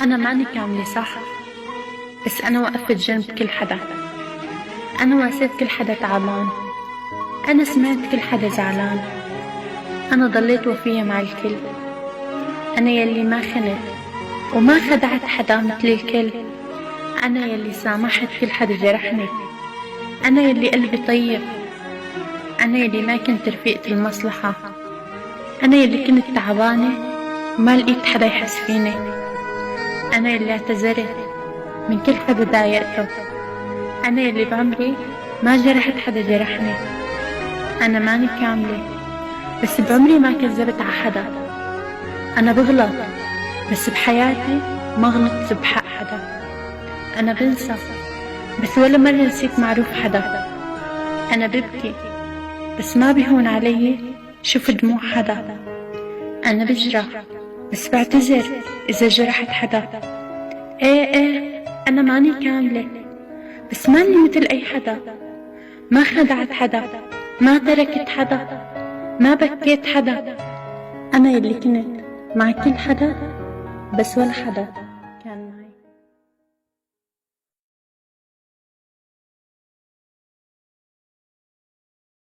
أنا ماني كاملة صح، بس أنا وقفت جنب كل حدا. أنا واسيت كل حدا تعبان، أنا سمعت كل حدا زعلان. أنا ضليت وفية مع الكل، أنا يلي ما خنت وما خدعت حدا مثل الكل. أنا يلي سامحت كل حدا جرحني، أنا يلي قلبي طيب، أنا يلي ما كنت رفيقة المصلحة، أنا يلي كنت تعبانة وما لقيت حدا يحس فيني، أنا يلي اعتذرت من كل حدا ضايقته، أنا يلي بعمري ما جرحت حدا جرحني. أنا ماني كاملة بس بعمري ما كذبت ع حدا. أنا بغلط بس بحياتي ما غلطت بحق حدا. أنا بنسى بس ولا مرة نسيت معروف حدا. أنا ببكي بس ما بيهون علي شوف دموع حدا. أنا بجرح بس بعتذر إذا جرحت حدا. إيه أنا ماني كاملة بس ماني مثل أي حدا. ما خدعت حدا، ما تركت حدا، ما بكيت حدا. أنا يلي كنت مع كل حدا بس ولا حدا.